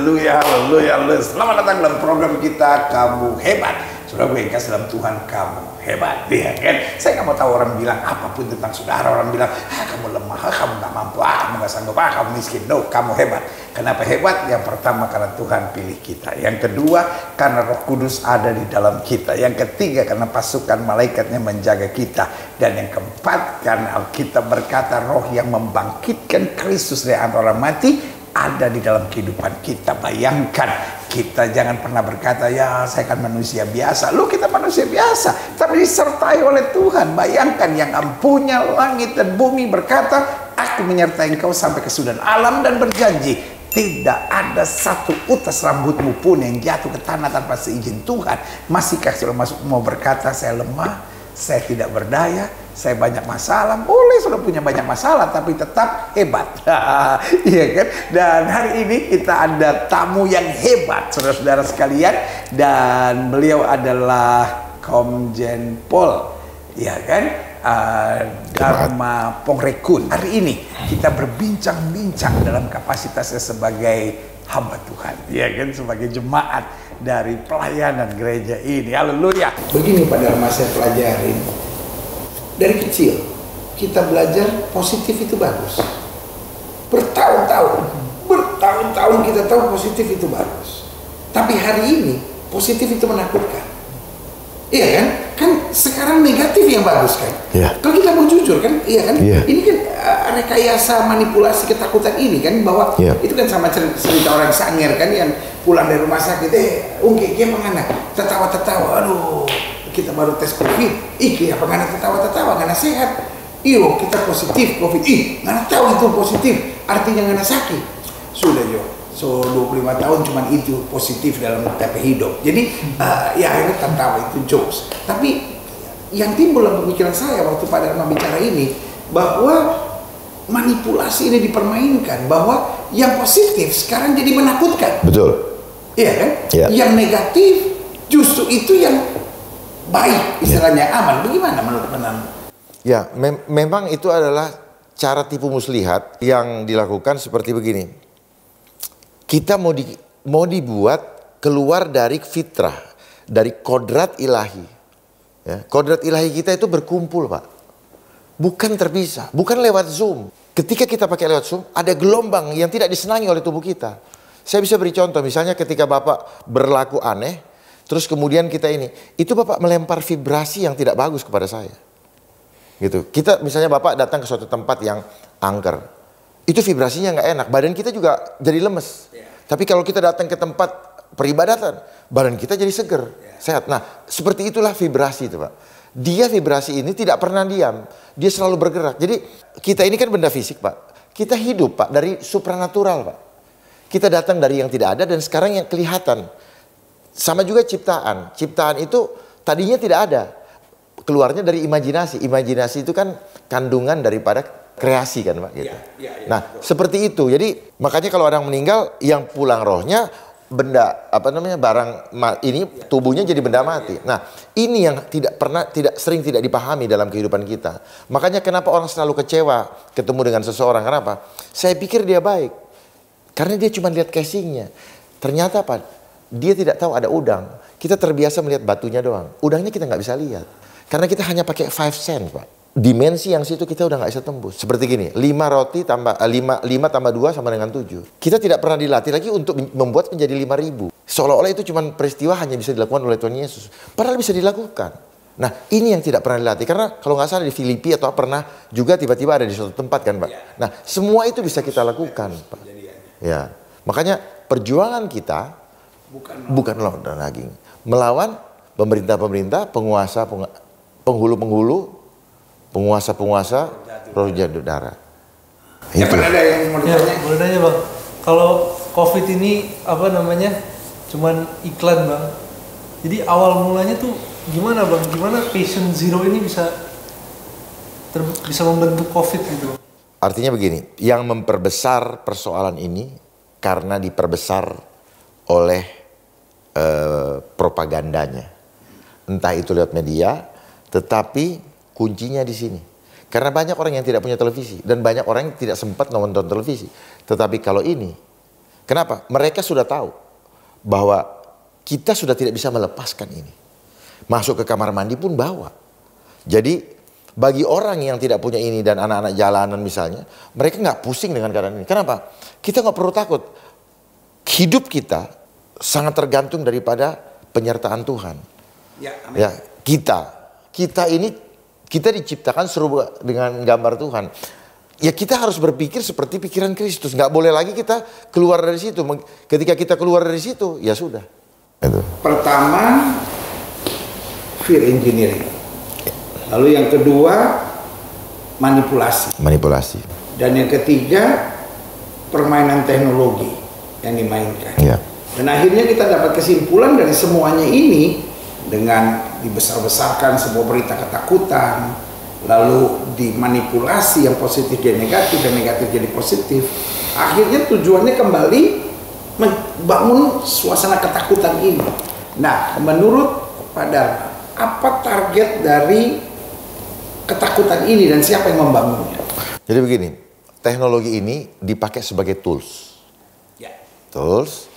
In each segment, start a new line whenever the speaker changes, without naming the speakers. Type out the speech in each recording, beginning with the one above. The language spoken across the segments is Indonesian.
Haleluya, haleluya, haleluya. Selamat datang dalam program kita Kamu Hebat. Saudara gue yang kasih dalam Tuhan, kamu hebat, ya kan? Saya nggak mau tahu orang bilang apapun tentang saudara. Orang bilang, kamu lemah, kamu nggak mampu, kamu nggak sanggup, kamu miskin. No, kamu hebat. Kenapa hebat? Yang pertama karena Tuhan pilih kita. Yang kedua karena Roh Kudus ada di dalam kita. Yang ketiga karena pasukan malaikatnya menjaga kita. Dan yang keempat karena Alkitab berkata roh yang membangkitkan Kristus dari antara orang mati ada di dalam kehidupan kita. Bayangkan, kita jangan pernah berkata, ya saya kan manusia biasa. Loh, kita manusia biasa, tapi disertai oleh Tuhan. Bayangkan, yang empunya langit dan bumi berkata, aku menyertai engkau sampai kesudahan alam, dan berjanji tidak ada satu utas rambutmu pun yang jatuh ke tanah tanpa seizin Tuhan. Masihkah saudara mau berkata, saya lemah, saya tidak berdaya, saya banyak masalah? Boleh saudara punya banyak masalah, tapi tetap hebat. Iya kan? Dan hari ini kita ada tamu yang hebat, saudara-saudara sekalian. Dan beliau adalah Komjen Pol, ya kan? Dharma Pongrekun. Hari ini kita berbincang-bincang dalam kapasitasnya sebagai hamba Tuhan, ya kan? Sebagai jemaat dari pelayanan gereja ini. Haleluya. Begini Pak Dharma, saya pelajarin dari kecil, kita belajar positif itu bagus. Bertahun-tahun kita tahu positif itu bagus. Tapi hari ini positif itu menakutkan. Iya kan? Kan sekarang negatif yang bagus kan? Yeah. Kalau kita mau jujur kan, iya kan? Yeah. Ini kan rekayasa manipulasi ketakutan ini kan, bahwa itu kan sama cerita orang Sanger kan, yang pulang dari rumah sakit, ungki mengana, tertawa-tertawa, aduh, kita baru tes COVID, iki apa ngana tertawa-tertawa, ngana sehat, iyo kita positif COVID, ngana tahu itu positif, artinya ngana sakit, sudah yo, so 25 tahun cuman itu positif dalam tapi hidup, jadi ya akhirnya tertawa, itu jokes. Tapi yang timbul dalam pemikiran saya waktu Pak Dharma bicara ini, bahwa manipulasi ini dipermainkan, bahwa yang positif sekarang jadi menakutkan. Betul. Iya kan? Yeah. Yang negatif justru itu yang baik, istilahnya aman. Bagaimana menurut Anda?
Ya, memang itu adalah cara tipu muslihat yang dilakukan seperti begini. Kita mau dibuat keluar dari fitrah, dari kodrat ilahi. Ya, kodrat ilahi kita itu berkumpul, Pak. Bukan terpisah, bukan lewat Zoom. Ketika kita pakai lewat Zoom, ada gelombang yang tidak disenangi oleh tubuh kita. Saya bisa beri contoh, misalnya ketika Bapak berlaku aneh, terus kemudian kita itu Bapak melempar vibrasi yang tidak bagus kepada saya. Gitu. Kita misalnya Bapak datang ke suatu tempat yang angker, itu vibrasinya nggak enak, badan kita juga jadi lemes. Tapi kalau kita datang ke tempat peribadatan, badan kita jadi seger, sehat. Nah, seperti itulah vibrasi itu, Pak. Dia vibrasi ini tidak pernah diam, dia selalu bergerak. Jadi kita ini kan benda fisik, Pak. Kita hidup, Pak, dari supranatural, Pak. Kita datang dari yang tidak ada dan sekarang yang kelihatan. Sama juga ciptaan. Ciptaan itu tadinya tidak ada. Keluarnya dari imajinasi. Imajinasi itu kan kandungan daripada kreasi kan, Pak. Gitu. Nah, seperti itu. Jadi makanya kalau orang meninggal, yang pulang rohnya benda barang ini, tubuhnya jadi benda mati. Nah, ini yang sering tidak dipahami dalam kehidupan kita. Makanya kenapa orang selalu kecewa ketemu dengan seseorang? Kenapa? Saya pikir dia baik. Karena dia cuma lihat casingnya. Ternyata Pak, dia tidak tahu ada udang. Kita terbiasa melihat batunya doang. Udangnya kita nggak bisa lihat. Karena kita hanya pakai 5 cent, Pak. Dimensi yang situ kita udah nggak bisa tembus. Seperti gini, 5 roti tambah 5 tambah 2 sama dengan 7. Kita tidak pernah dilatih lagi untuk membuat menjadi 5.000. Seolah-olah itu cuma peristiwa hanya bisa dilakukan oleh Tuhan Yesus. Padahal bisa dilakukan. Nah, ini yang tidak pernah dilatih. Karena kalau nggak salah di Filipi atau pernah juga tiba-tiba ada di suatu tempat kan, Pak. Nah, semua itu bisa kita lakukan, Pak. Ya, makanya perjuangan kita bukan lawan dan daging, melawan pemerintah-pemerintah, penghulu-penghulu, penguasa-penguasa, roh jatuh darah.
Ya, ada yang mau ditanya?
Boleh nanya, Bang. Kalau COVID ini cuman iklan, Bang. Jadi awal mulanya tuh gimana, Bang? Gimana patient zero ini bisa membentuk COVID gitu?
Artinya begini, yang memperbesar persoalan ini karena diperbesar oleh propagandanya. Entah itu lewat media, tetapi kuncinya di sini. Karena banyak orang yang tidak punya televisi dan banyak orang yang tidak sempat nonton televisi. Tetapi kalau ini Kenapa? Mereka sudah tahu bahwa kita sudah tidak bisa melepaskan ini. Masuk ke kamar mandi pun bawa. Jadi bagi orang yang tidak punya ini dan anak-anak jalanan misalnya, mereka nggak pusing dengan keadaan ini. Kenapa? Kita nggak perlu takut. Hidup kita sangat tergantung daripada penyertaan Tuhan.
Ya, amin.
Ya, kita ini diciptakan serupa dengan gambar Tuhan. Ya kita harus berpikir seperti pikiran Kristus. Nggak boleh lagi kita keluar dari situ. Ketika kita keluar dari situ, ya sudah. Itu.
Pertama, fear engineering. Lalu yang kedua, manipulasi.
Manipulasi.
Dan yang ketiga, permainan teknologi yang dimainkan.
Ya.
Dan akhirnya kita dapat kesimpulan dari semuanya ini dengan dibesar-besarkan sebuah berita ketakutan, lalu dimanipulasi yang positif jadi negatif dan negatif jadi positif. Akhirnya tujuannya kembali membangun suasana ketakutan ini. Nah, menurut Pak Dharma, apa target dari ketakutan ini dan siapa yang membangunnya?
Jadi begini, teknologi ini dipakai sebagai tools.
Ya.
Tools,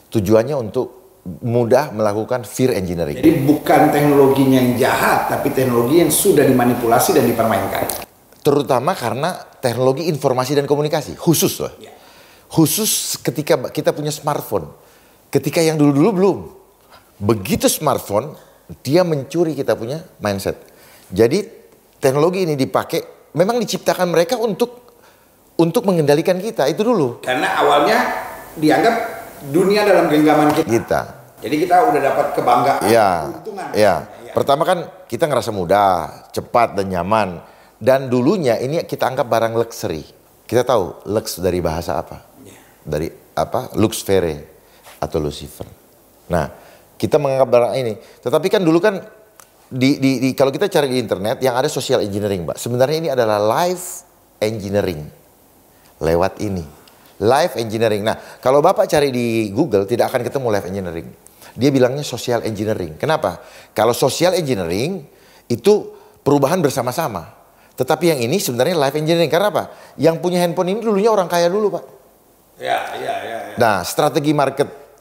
tujuannya untuk mudah melakukan fear engineering.
Jadi bukan teknologinya yang jahat, tapi teknologi yang sudah dimanipulasi dan dipermainkan.
Terutama karena teknologi informasi dan komunikasi, khusus loh.
Ya.
Khusus ketika kita punya smartphone. Ketika yang dulu-dulu belum. Begitu smartphone, dia mencuri kita punya mindset. Jadi teknologi ini dipakai, memang diciptakan mereka untuk mengendalikan kita, itu dulu.
Karena awalnya dianggap dunia dalam genggaman kita. Jadi kita udah dapat kebanggaan, keuntungan.
Ya. Pertama kan kita ngerasa mudah, cepat dan nyaman. Dan dulunya ini kita anggap barang luxury. Kita tahu lux dari bahasa apa? Dari apa? Lux Vere atau Lucifer. Nah, kita menganggap barang ini. Tetapi kan dulu kan kalau kita cari di internet yang ada social engineering, Mbak. Sebenarnya ini adalah life engineering. Lewat ini. Life engineering. Nah, kalau Bapak cari di Google tidak akan ketemu life engineering. Dia bilangnya social engineering. Kenapa? Kalau social engineering itu perubahan bersama-sama. Tetapi yang ini sebenarnya life engineering. Karena apa? Yang punya handphone ini dulunya orang kaya dulu, Pak.
Ya.
Nah, strategi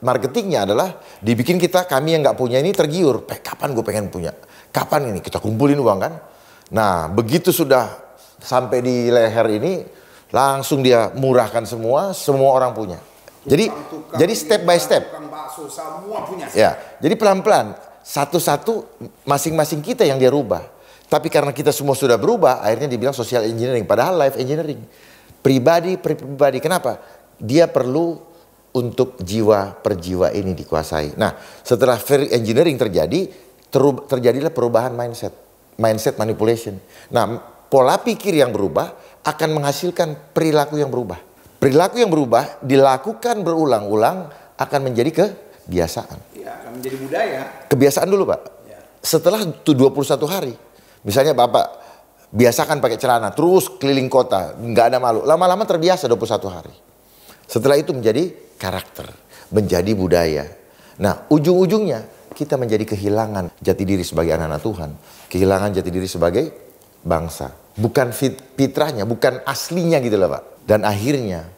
marketingnya adalah dibikin kami yang nggak punya ini tergiur. Kapan gue pengen punya? Kapan ini? Kita kumpulin uang kan? Nah, begitu sudah sampai di leher ini, langsung dia murahkan semua orang punya. Jadi step by step.
Bakso, semua punya.
Ya, jadi pelan-pelan, satu-satu masing-masing kita yang dia rubah. Tapi karena kita semua sudah berubah, akhirnya dibilang social engineering. Padahal life engineering. Pribadi. Kenapa? Dia perlu untuk jiwa per jiwa ini dikuasai. Nah, setelah fear engineering terjadilah perubahan mindset. Mindset manipulation. Nah, pola pikir yang berubah akan menghasilkan perilaku yang berubah. Perilaku yang berubah dilakukan berulang-ulang akan menjadi kebiasaan.
Iya, akan menjadi budaya.
Kebiasaan dulu, Pak.
Ya.
Setelah 21 hari. Misalnya Bapak biasakan pakai celana, terus keliling kota, nggak ada malu. Lama-lama terbiasa 21 hari. Setelah itu menjadi karakter, menjadi budaya. Nah, ujung-ujungnya kita menjadi kehilangan jati diri sebagai anak-anak Tuhan. Kehilangan jati diri sebagai bangsa. Bukan fitrahnya, bukan aslinya gitu lah, Pak. Dan akhirnya,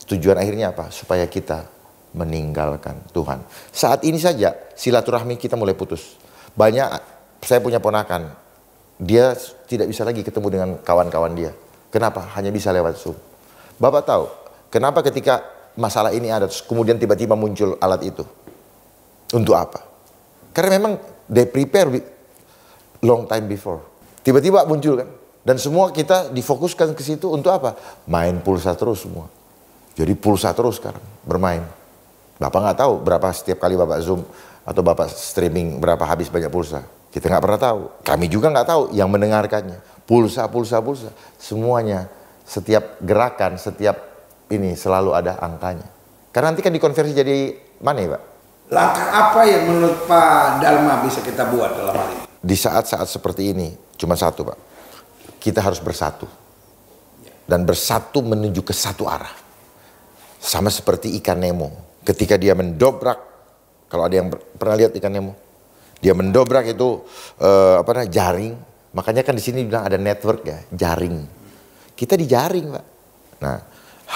tujuan akhirnya apa? Supaya kita meninggalkan Tuhan. Saat ini saja silaturahmi kita mulai putus. Saya punya ponakan, dia tidak bisa lagi ketemu dengan kawan-kawan dia. Kenapa? Hanya bisa lewat Zoom. Bapak tahu, kenapa ketika masalah ini ada, kemudian tiba-tiba muncul alat itu? Untuk apa? Karena memang they prepare long time before. Tiba-tiba muncul kan? Dan semua kita difokuskan ke situ untuk apa? Main pulsa terus semua. Jadi pulsa terus sekarang, bermain. Bapak nggak tahu berapa setiap kali Bapak Zoom atau Bapak streaming berapa habis banyak pulsa. Kita nggak pernah tahu. Kami juga nggak tahu yang mendengarkannya. Pulsa. Semuanya, setiap gerakan, setiap ini selalu ada angkanya. Karena nanti kan dikonversi jadi money, Pak.
Langkah apa yang menurut Pak Dharma bisa kita buat dalam hal ini?
Di saat-saat seperti ini, cuma satu, Pak. Kita harus bersatu. Dan bersatu menuju ke satu arah. Sama seperti ikan Nemo. Ketika dia mendobrak, kalau ada yang pernah lihat ikan Nemo, dia mendobrak itu jaring. Makanya kan di sini bilang ada network ya, jaring. Kita dijaring, Pak. Nah,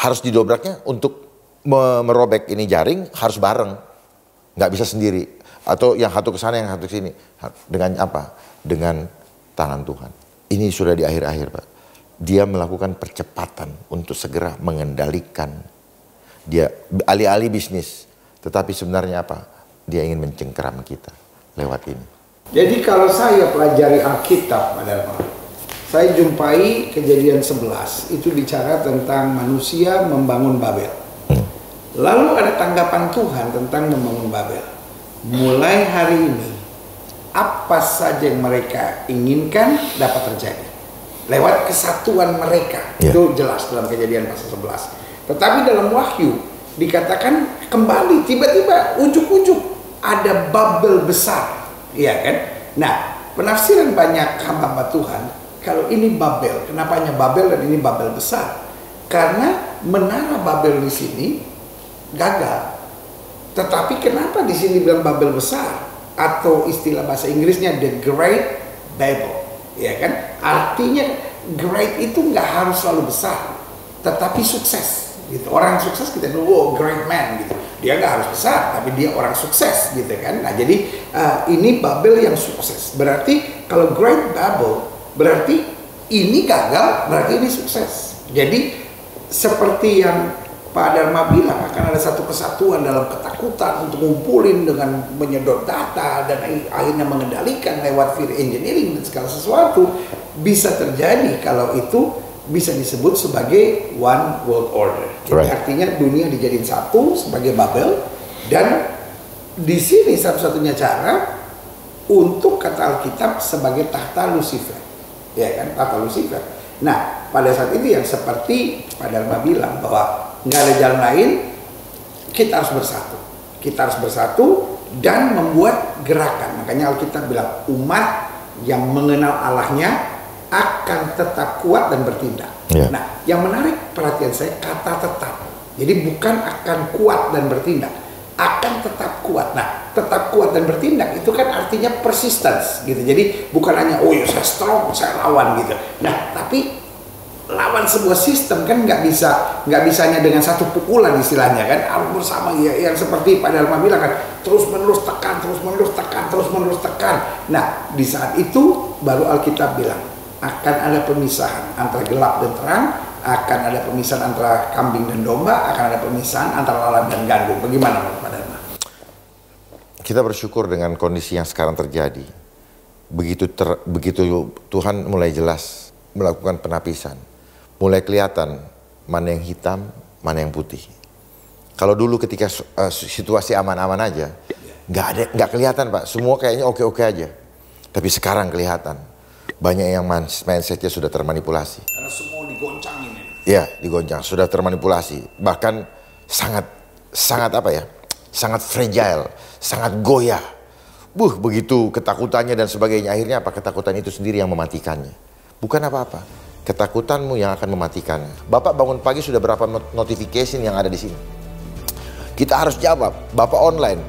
harus didobraknya untuk merobek ini jaring harus bareng, nggak bisa sendiri. Atau yang satu ke sana, yang satu ke sini. Dengan apa? Dengan tangan Tuhan. Ini sudah di akhir-akhir, Pak. Dia melakukan percepatan untuk segera mengendalikan. Dia alih-alih bisnis, tetapi sebenarnya apa? Dia ingin mencengkeram kita lewat ini.
Jadi kalau saya pelajari Alkitab, Pak Dharma, saya jumpai Kejadian 11, itu bicara tentang manusia membangun Babel. Lalu ada tanggapan Tuhan tentang membangun Babel. Mulai hari ini, apa saja yang mereka inginkan dapat terjadi. Lewat kesatuan mereka, itu jelas dalam Kejadian pasal 11. Tetapi dalam Wahyu, dikatakan kembali, tiba-tiba ujuk-ujuk ada Babel besar. Iya kan? Nah, penafsiran banyak hamba Tuhan, kalau ini Babel, kenapa hanya Babel dan ini Babel besar? Karena menara Babel di sini gagal. Tetapi kenapa di sini bilang Babel besar? Atau istilah bahasa Inggrisnya the Great Babel, ya kan? Artinya great itu nggak harus selalu besar, tetapi sukses. Gitu. Orang sukses kita dulu, oh great man gitu. Dia nggak harus besar, tapi dia orang sukses gitu kan. Nah jadi ini Babel yang sukses. Berarti kalau Great Babel berarti ini gagal, berarti ini sukses. Jadi seperti yang Pak Dharma bilang, akan ada satu kesatuan dalam ketakutan untuk ngumpulin dengan menyedot data dan akhirnya mengendalikan lewat fear engineering dan segala sesuatu. Bisa terjadi kalau itu bisa disebut sebagai one world order. Jadi artinya dunia dijadiin satu sebagai Babel, dan di sini satu-satunya cara untuk kata Alkitab sebagai tahta Lucifer, ya kan, tahta Lucifer. Nah pada saat itu yang seperti Pak Dharma bilang bahwa nggak ada jalan lain, kita harus bersatu. Kita harus bersatu dan membuat gerakan. Makanya Alkitab bilang umat yang mengenal Allahnya akan tetap kuat dan bertindak. Nah, yang menarik perhatian saya kata tetap. Jadi bukan akan kuat dan bertindak, akan tetap kuat. Nah, tetap kuat dan bertindak itu kan artinya persistence gitu. Jadi bukan hanya oh ya saya strong, saya lawan gitu. Nah, tapi lawan sebuah sistem kan nggak bisa hanya dengan satu pukulan istilahnya kan, harus bersama ya, yang seperti Pak Dharma bilang kan, terus menerus tekan, terus menerus tekan, terus menerus tekan. Nah, di saat itu baru Alkitab bilang akan ada pemisahan antara gelap dan terang, akan ada pemisahan antara kambing dan domba, akan ada pemisahan antara lalat dan gandum. Bagaimana Pak Dharma?
Kita bersyukur dengan kondisi yang sekarang terjadi. Begitu Tuhan mulai jelas melakukan penapisan, mulai kelihatan mana yang hitam, mana yang putih. Kalau dulu ketika situasi aman-aman aja, nggak kelihatan Pak, semua kayaknya oke-oke aja. Tapi sekarang kelihatan. Banyak yang mindsetnya sudah termanipulasi.
Karena semua digoncangin ya?
Iya, digoncang, sudah termanipulasi. Bahkan sangat apa ya? Sangat fragile, sangat goyah. Begitu ketakutannya dan sebagainya. Akhirnya apa? Ketakutan itu sendiri yang mematikannya. Bukan apa-apa. Ketakutanmu yang akan mematikannya. Bapak bangun pagi sudah berapa notification yang ada di sini? Kita harus jawab. Bapak online.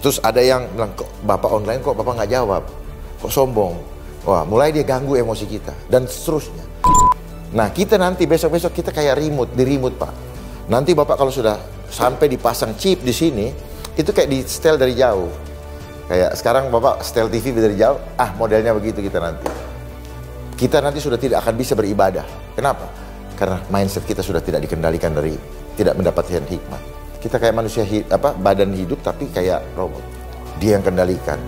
Terus ada yang bilang, kok Bapak online kok Bapak nggak jawab? Kok sombong? Wah, mulai dia ganggu emosi kita dan seterusnya. Nah, kita nanti besok-besok kita kayak di remote Pak. Nanti Bapak kalau sudah sampai dipasang chip di sini, itu kayak di setel dari jauh. Kayak sekarang Bapak setel TV dari jauh, modelnya begitu kita nanti. Kita nanti sudah tidak akan bisa beribadah. Kenapa? Karena mindset kita sudah tidak dikendalikan tidak mendapatkan hikmat. Kita kayak manusia badan hidup tapi kayak robot. Dia yang kendalikan.